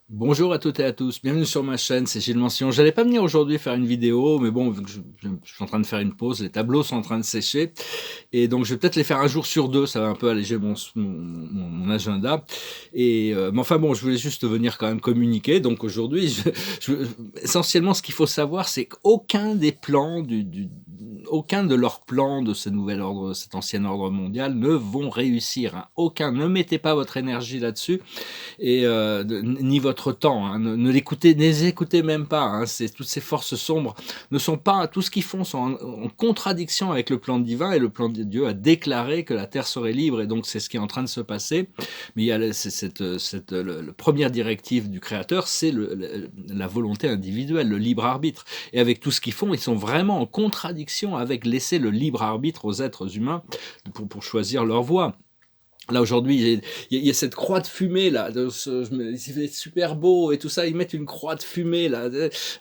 Bonjour à toutes et à tous, bienvenue sur ma chaîne, c'est Gilles Mention. J'allais pas venir aujourd'hui faire une vidéo, mais bon, vu que je suis en train de faire une pause, les tableaux sont en train de sécher, et donc je vais peut-être les faire un jour sur deux, ça va un peu alléger mon agenda. Mais enfin bon, je voulais juste venir quand même communiquer. Donc aujourd'hui, essentiellement, ce qu'il faut savoir, c'est qu'aucun des plans aucun de leurs plans de ce nouvel ordre, cet ancien ordre mondial ne vont réussir, hein. Aucun, ne mettez pas votre énergie là-dessus ni votre temps, hein. Ne les écoutez même pas, hein. Toutes ces forces sombres ne sont pas, tout ce qu'ils font sont en contradiction avec le plan divin, et le plan de Dieu a déclaré que la terre serait libre, et donc c'est ce qui est en train de se passer. Mais il y a le première directive du Créateur, c'est la volonté individuelle, le libre arbitre. Et avec tout ce qu'ils font, ils sont vraiment en contradiction avec laisser le libre arbitre aux êtres humains pour choisir leur voie. Là aujourd'hui, il y a cette croix de fumée là, il fait super beau et tout ça, ils mettent une croix de fumée là,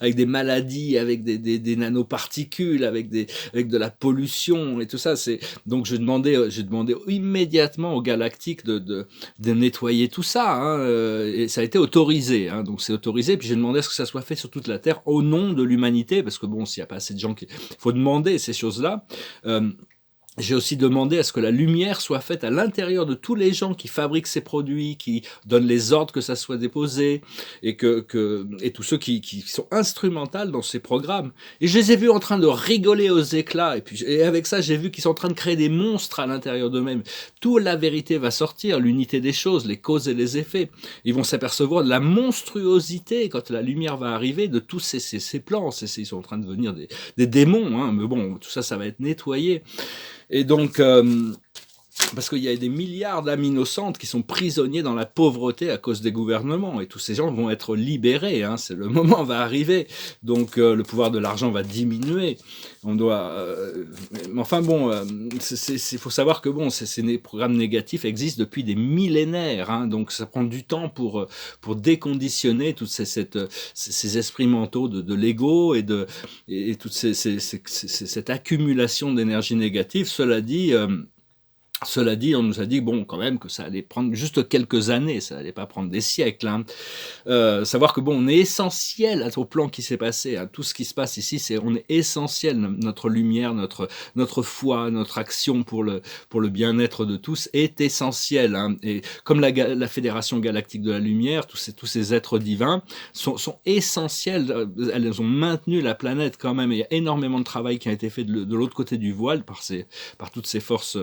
avec des maladies, avec des nanoparticules, avec de la pollution et tout ça. Donc j'ai demandé immédiatement aux galactiques de nettoyer tout ça, hein, et ça a été autorisé, hein, donc c'est autorisé. Puis j'ai demandé à ce que ça soit fait sur toute la Terre au nom de l'humanité, parce que bon, s'il n'y a pas assez de gens faut demander ces choses-là. J'ai aussi demandé à ce que la lumière soit faite à l'intérieur de tous les gens qui fabriquent ces produits, qui donnent les ordres que ça soit déposé, et tous ceux qui sont instrumentaux dans ces programmes. Et je les ai vus en train de rigoler aux éclats, et avec ça, j'ai vu qu'ils sont en train de créer des monstres à l'intérieur d'eux-mêmes. Toute la vérité va sortir, l'unité des choses, les causes et les effets. Ils vont s'apercevoir de la monstruosité, quand la lumière va arriver, de tous ces plans. Ils sont en train de devenir des démons, hein, mais bon, tout ça, ça va être nettoyé. Et donc, parce qu'il y a des milliards d'âmes innocentes qui sont prisonniers dans la pauvreté à cause des gouvernements, et tous ces gens vont être libérés, hein, le moment va arriver. Donc le pouvoir de l'argent va diminuer. Mais enfin bon, faut savoir que bon, ces programmes négatifs existent depuis des millénaires, hein, donc ça prend du temps pour déconditionner tous ces esprits mentaux de l'ego, et toute cette accumulation d'énergie négative. Cela dit, on nous a dit bon, quand même, que ça allait prendre juste quelques années, ça allait pas prendre des siècles, hein. Savoir que bon, on est essentiel au plan qui s'est passé, hein. Tout ce qui se passe ici, on est essentiel. Notre lumière, notre foi, notre action pour le bien-être de tous est essentielle, hein. Et comme la Fédération Galactique de la Lumière, tous ces êtres divins sont essentiels. Elles ont maintenu la planète quand même. Et il y a énormément de travail qui a été fait de l'autre côté du voile par toutes ces forces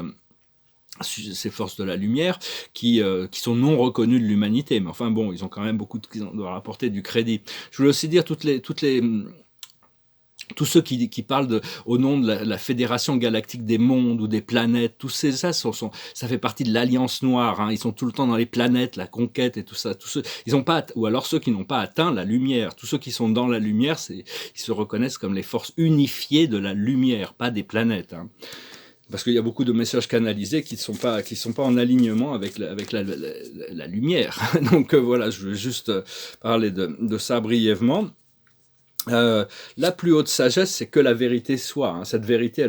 de la lumière qui sont non reconnues de l'humanité. Mais enfin bon, ils ont quand même ils doivent apporter du crédit. Je voulais aussi dire tous ceux qui parlent au nom de la Fédération Galactique des Mondes ou des planètes, tous ces ça fait partie de l'Alliance Noire, hein. Ils sont tout le temps dans les planètes, la conquête et tout ça. Ou alors ceux qui n'ont pas atteint la lumière. Tous ceux qui sont dans la lumière, ils se reconnaissent comme les forces unifiées de la lumière, pas des planètes, hein. Parce qu'il y a beaucoup de messages canalisés qui ne sont pas en alignement avec la lumière. Donc voilà, je veux juste parler de ça brièvement. La plus haute sagesse, c'est que la vérité soit, hein. Cette vérité,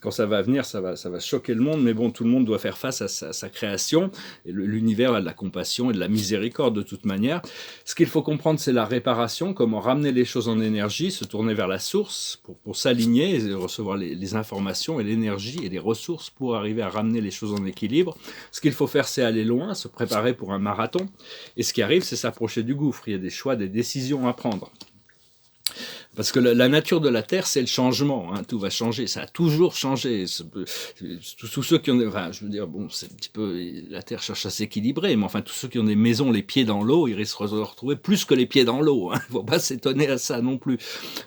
quand ça va venir, ça va choquer le monde, mais bon, tout le monde doit faire face à sa création, et l'univers a de la compassion et de la miséricorde de toute manière. Ce qu'il faut comprendre, c'est la réparation, comment ramener les choses en énergie, se tourner vers la source pour s'aligner et recevoir les informations et l'énergie et les ressources pour arriver à ramener les choses en équilibre. Ce qu'il faut faire, c'est aller loin, se préparer pour un marathon, et ce qui arrive, c'est s'approcher du gouffre. Il y a des choix, des décisions à prendre. Parce que la nature de la Terre, c'est le changement, hein. Tout va changer, ça a toujours changé. Tous ceux qui ont, enfin, je veux dire, bon, c'est un petit peu, la Terre cherche à s'équilibrer, mais enfin, tous ceux qui ont des maisons les pieds dans l'eau, ils risquent de se retrouver plus que les pieds dans l'eau, hein. Faut pas s'étonner à ça non plus.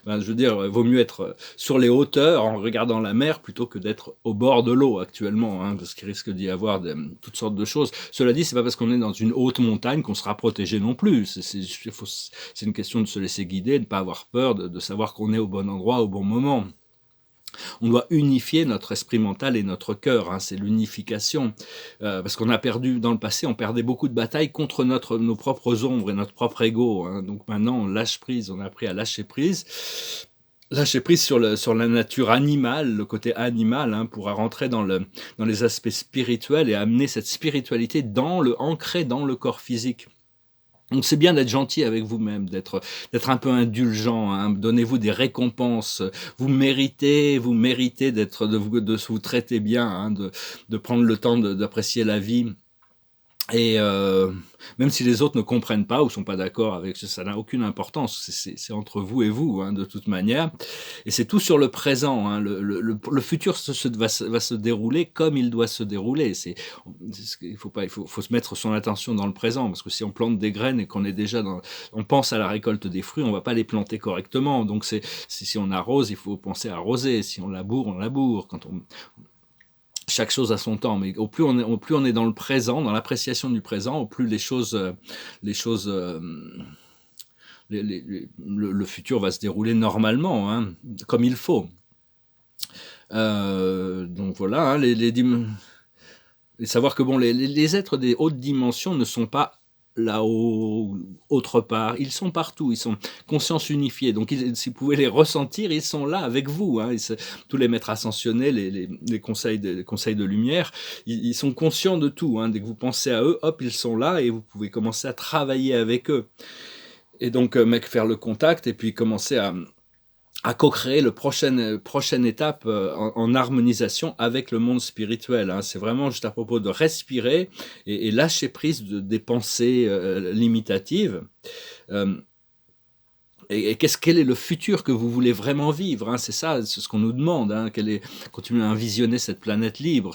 Enfin, je veux dire, vaut mieux être sur les hauteurs en regardant la mer plutôt que d'être au bord de l'eau actuellement, hein, parce qu'il risque d'y avoir toutes sortes de choses. Cela dit, c'est pas parce qu'on est dans une haute montagne qu'on sera protégé non plus. C'est une question de se laisser guider, de ne pas avoir peur, de savoir qu'on est au bon endroit au bon moment. On doit unifier notre esprit mental et notre cœur, hein, c'est l'unification. Parce qu'on a perdu, dans le passé, on perdait beaucoup de batailles contre nos propres ombres et notre propre ego, hein. Donc maintenant, on lâche prise, on a appris à lâcher prise. Lâcher prise sur la nature animale, le côté animal, hein, pour rentrer dans les aspects spirituels et amener cette spiritualité ancrée dans le corps physique. Donc c'est bien d'être gentil avec vous-même, d'être un peu indulgent, hein. Donnez-vous des récompenses. Vous méritez de vous traiter bien, hein, de prendre le temps d'apprécier la vie. Et même si les autres ne comprennent pas ou sont pas d'accord avec ça, n'a aucune importance. C'est entre vous et vous, hein, de toute manière. Et c'est tout sur le présent, hein. Le futur va se dérouler comme il doit se dérouler. Il faut se mettre son attention dans le présent, parce que si on plante des graines et qu'on est déjà on pense à la récolte des fruits, on va pas les planter correctement. Donc si on arrose, il faut penser à arroser. Si on laboure, on laboure. Chaque chose a son temps, mais au plus on est dans le présent, dans l'appréciation du présent, au plus les choses, le futur va se dérouler normalement, hein, comme il faut. Donc voilà, hein, et savoir que bon, les êtres des hautes dimensions ne sont pas là-haut, autre part, ils sont partout, ils sont conscience unifiée, donc si vous pouvez les ressentir, ils sont là avec vous, hein. Tous les maîtres ascensionnés, les conseils de lumière, ils sont conscients de tout, hein. Dès que vous pensez à eux, hop, ils sont là et vous pouvez commencer à travailler avec eux. Et donc, faire le contact et puis commencer à co-créer la prochaine étape en harmonisation avec le monde spirituel, hein. C'est vraiment juste à propos de respirer et lâcher prise des pensées limitatives. Euh, quel est le futur que vous voulez vraiment vivre, hein? C'est ça, c'est ce qu'on nous demande, hein. Continuer à visionner cette planète libre,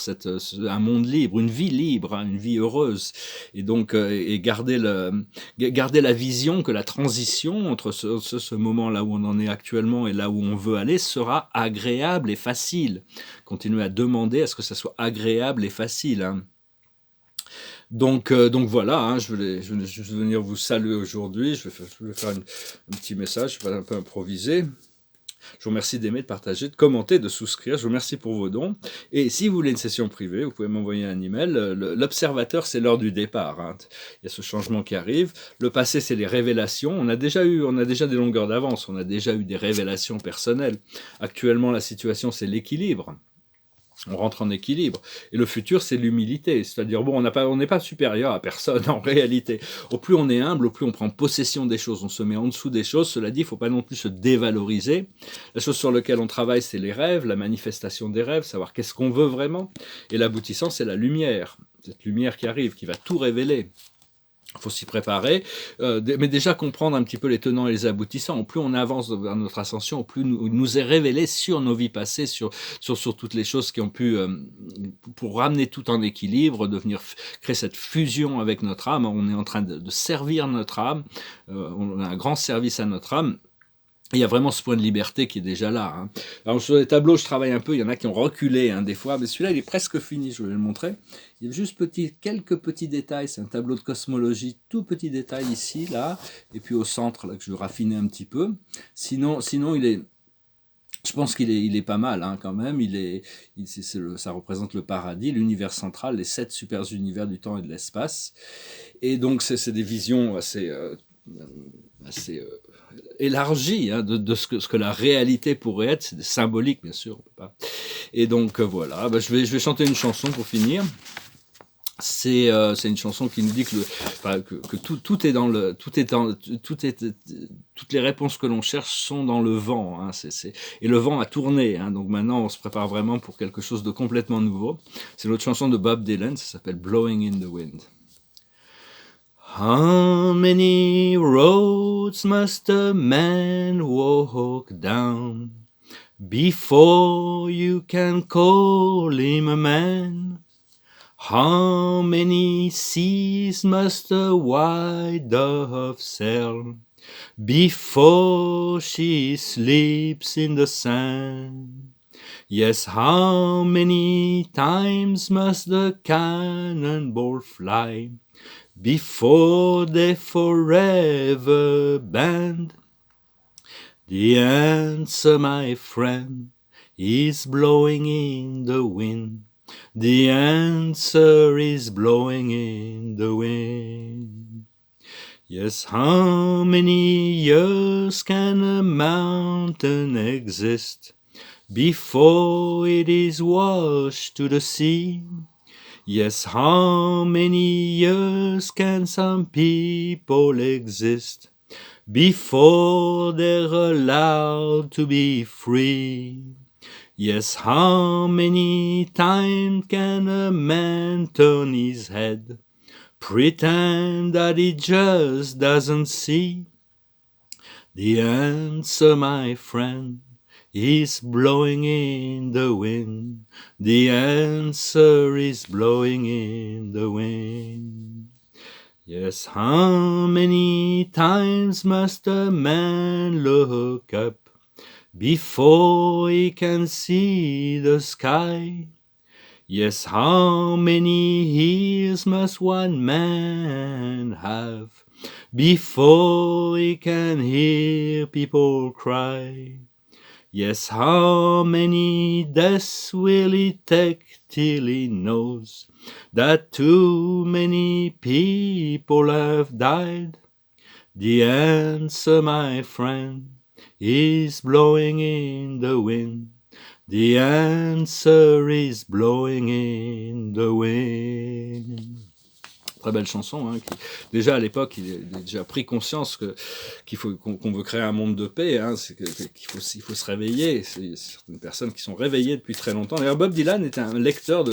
un monde libre, une vie libre, hein, une vie heureuse. Et donc, garder la vision que la transition entre ce moment là où on en est actuellement et là où on veut aller sera agréable et facile. Continuer à demander à ce que ça soit agréable et facile, hein. Donc voilà, hein, je voulais juste venir vous saluer aujourd'hui. Je vais faire un petit message, je vais un peu improviser. Je vous remercie d'aimer, de partager, de commenter, de souscrire. Je vous remercie pour vos dons. Et si vous voulez une session privée, vous pouvez m'envoyer un email. L'observateur, c'est l'heure du départ, hein. Il y a ce changement qui arrive. Le passé, c'est les révélations. On a déjà des longueurs d'avance. On a déjà eu des révélations personnelles. Actuellement, la situation, c'est l'équilibre. On rentre en équilibre. Et le futur, c'est l'humilité. C'est-à-dire, bon, on n'est pas supérieur à personne en réalité. Au plus on est humble, au plus on prend possession des choses, on se met en dessous des choses. Cela dit, il ne faut pas non plus se dévaloriser. La chose sur laquelle on travaille, c'est les rêves, la manifestation des rêves, savoir qu'est-ce qu'on veut vraiment. Et l'aboutissant, c'est la lumière. Cette lumière qui arrive, qui va tout révéler. Il faut s'y préparer, mais déjà comprendre un petit peu les tenants et les aboutissants. Au plus on avance vers notre ascension, au plus nous est révélé sur nos vies passées, sur toutes les choses qui ont pu, pour ramener tout en équilibre, créer cette fusion avec notre âme. On est en train de servir notre âme, on a un grand service à notre âme. Il y a vraiment ce point de liberté qui est déjà là, hein. Alors sur les tableaux, je travaille un peu, il y en a qui ont reculé, hein, des fois, mais celui-là, il est presque fini, je vais le montrer. Il y a juste quelques petits détails, c'est un tableau de cosmologie, tout petit détail ici, là, et puis au centre, là, que je vais raffiner un petit peu. Sinon je pense qu'il est pas mal, hein, quand même. Ça représente le paradis, l'univers central, les 7 super univers du temps et de l'espace. Et donc, c'est des visions assez élargie, hein, de ce que la réalité pourrait être. C'est symbolique, bien sûr. On peut pas. Et donc voilà, je vais chanter une chanson pour finir. C'est une chanson qui nous dit que tout est dans le toutes les réponses que l'on cherche sont dans le vent, hein. Et le vent a tourné, hein, donc maintenant on se prépare vraiment pour quelque chose de complètement nouveau. C'est l'autre chanson de Bob Dylan, ça s'appelle Blowing in the Wind. How many roads must a man walk down before you can call him a man? How many seas must a white dove sail before she sleeps in the sand? Yes, how many times must the cannonball fly before they forever bend? The answer, my friend, is blowing in the wind. The answer is blowing in the wind. Yes, how many years can a mountain exist before it is washed to the sea? Yes, how many years can some people exist before they're allowed to be free? Yes, how many times can a man turn his head, pretend that he just doesn't see? The answer, my friend, is blowing in the wind. The answer is blowing in the wind. Yes, how many times must a man look up before he can see the sky? Yes, how many ears must one man have before he can hear people cry? Yes, how many deaths will it take till he knows that too many people have died? The answer, my friend, is blowing in the wind. The answer is blowing in the wind. Très belle chanson, hein, qui, déjà à l'époque, il a déjà pris conscience qu'on veut créer un monde de paix, hein, il faut se réveiller. C'est certaines personnes qui sont réveillées depuis très longtemps. D'ailleurs, Bob Dylan était un lecteur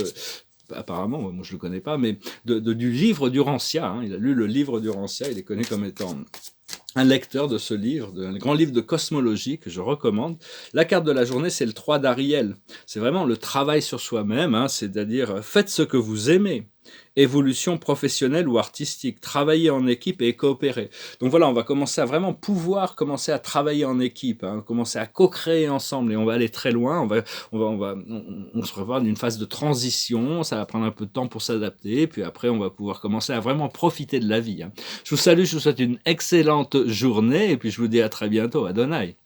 apparemment, moi je le connais pas, mais du livre du Rancia. Hein, il a lu le livre du Rancia, il est connu comme étant un lecteur de ce livre, un grand livre de cosmologie que je recommande. La carte de la journée, c'est le 3 d'Ariel. C'est vraiment le travail sur soi-même, hein, c'est-à-dire faites ce que vous aimez. Évolution professionnelle ou artistique, travailler en équipe et coopérer. Donc voilà, on va commencer à vraiment pouvoir commencer à travailler en équipe, hein, commencer à co-créer ensemble et on va aller très loin. On se revoit d'une phase de transition, ça va prendre un peu de temps pour s'adapter, puis après on va pouvoir commencer à vraiment profiter de la vie. Hein. Je vous salue, je vous souhaite une excellente journée et puis je vous dis à très bientôt. Adonai.